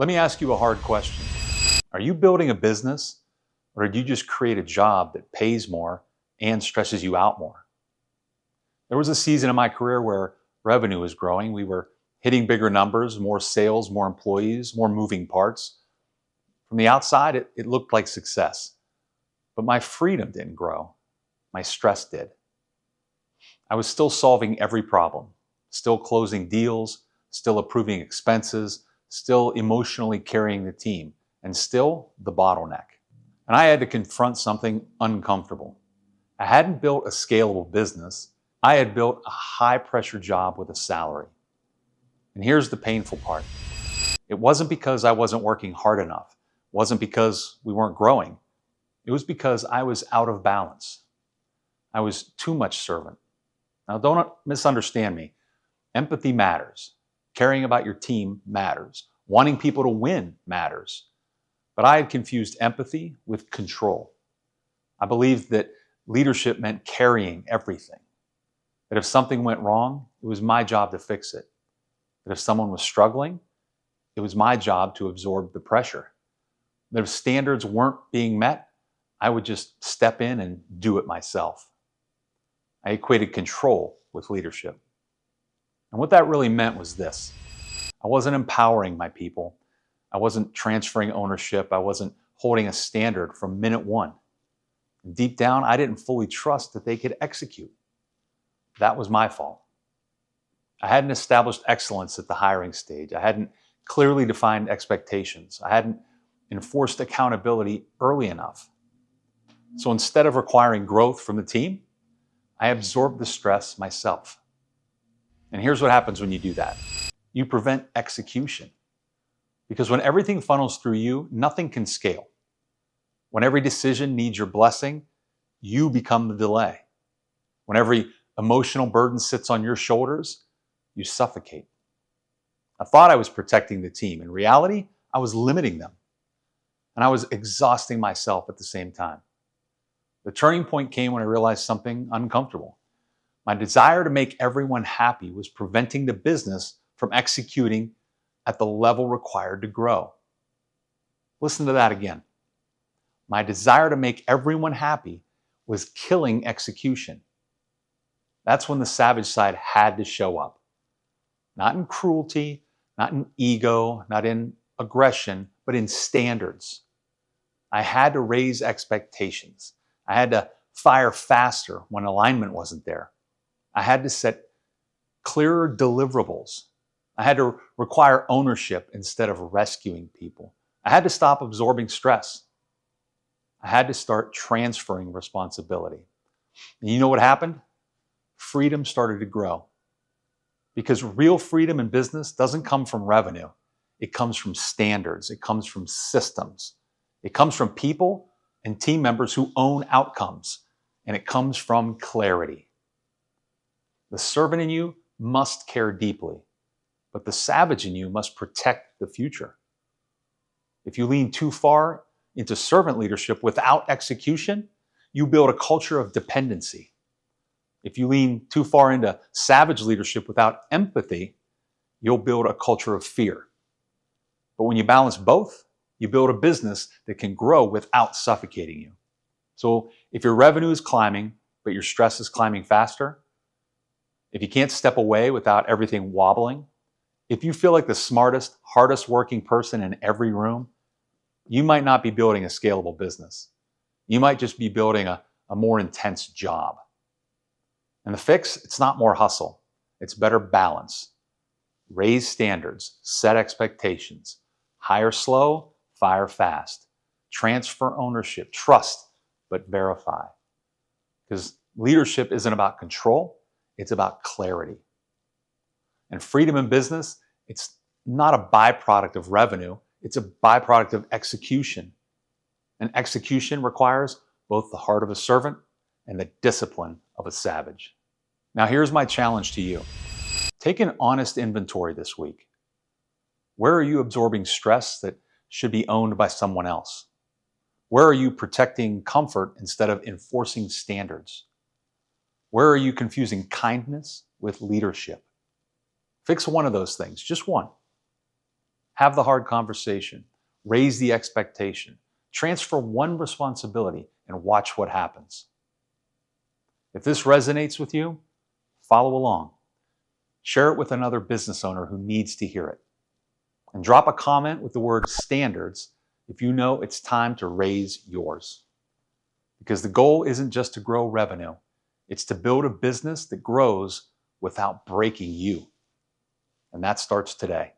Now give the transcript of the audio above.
Let me ask you a hard question. Are you building a business, or did you just create a job that pays more and stresses you out more? There was a season in my career where revenue was growing. We were hitting bigger numbers, more sales, more employees, more moving parts. From the outside, it looked like success. But my freedom didn't grow. My stress did. I was still solving every problem, still closing deals, still approving expenses, still emotionally carrying the team, and still the bottleneck. And I had to confront something uncomfortable. I hadn't built a scalable business. I had built a high-pressure job with a salary. And here's the painful part. It wasn't because I wasn't working hard enough. It wasn't because we weren't growing. It was because I was out of balance. I was too much servant. Now, don't misunderstand me. Empathy matters. Caring about your team matters. Wanting people to win matters. But I had confused empathy with control. I believed that leadership meant carrying everything. That if something went wrong, it was my job to fix it. That if someone was struggling, it was my job to absorb the pressure. That if standards weren't being met, I would just step in and do it myself. I equated control with leadership. And what that really meant was this. I wasn't empowering my people. I wasn't transferring ownership. I wasn't holding a standard from minute one. And deep down, I didn't fully trust that they could execute. That was my fault. I hadn't established excellence at the hiring stage. I hadn't clearly defined expectations. I hadn't enforced accountability early enough. So instead of requiring growth from the team, I absorbed the stress myself. And here's what happens when you do that. You prevent execution. Because when everything funnels through you, nothing can scale. When every decision needs your blessing, you become the delay. When every emotional burden sits on your shoulders, you suffocate. I thought I was protecting the team. In reality, I was limiting them. And I was exhausting myself at the same time. The turning point came when I realized something uncomfortable. My desire to make everyone happy was preventing the business from executing at the level required to grow. Listen to that again. My desire to make everyone happy was killing execution. That's when the savage side had to show up. Not in cruelty, not in ego, not in aggression, but in standards. I had to raise expectations. I had to fire faster when alignment wasn't there. I had to set clearer deliverables. I had to require ownership instead of rescuing people. I had to stop absorbing stress. I had to start transferring responsibility. And you know what happened? Freedom started to grow. Because real freedom in business doesn't come from revenue. It comes from standards. It comes from systems. It comes from people and team members who own outcomes. And it comes from clarity. The servant in you must care deeply, but the savage in you must protect the future. If you lean too far into servant leadership without execution, you build a culture of dependency. If you lean too far into savage leadership without empathy, you'll build a culture of fear. But when you balance both, you build a business that can grow without suffocating you. So if your revenue is climbing, but your stress is climbing faster, if you can't step away without everything wobbling, if you feel like the smartest, hardest working person in every room, you might not be building a scalable business. You might just be building a more intense job. And the fix, it's not more hustle. It's better balance. Raise standards, set expectations, hire slow, fire fast, transfer ownership, trust, but verify. Because leadership isn't about control, it's about clarity. And freedom in business, it's not a byproduct of revenue, it's a byproduct of execution. And execution requires both the heart of a servant and the discipline of a savage. Now here's my challenge to you. Take an honest inventory this week. Where are you absorbing stress that should be owned by someone else? Where are you protecting comfort instead of enforcing standards? Where are you confusing kindness with leadership? Fix one of those things, just one. Have the hard conversation, raise the expectation, transfer one responsibility, and watch what happens. If this resonates with you, follow along. Share it with another business owner who needs to hear it. And drop a comment with the word standards if you know it's time to raise yours. Because the goal isn't just to grow revenue, it's to build a business that grows without breaking you. And that starts today.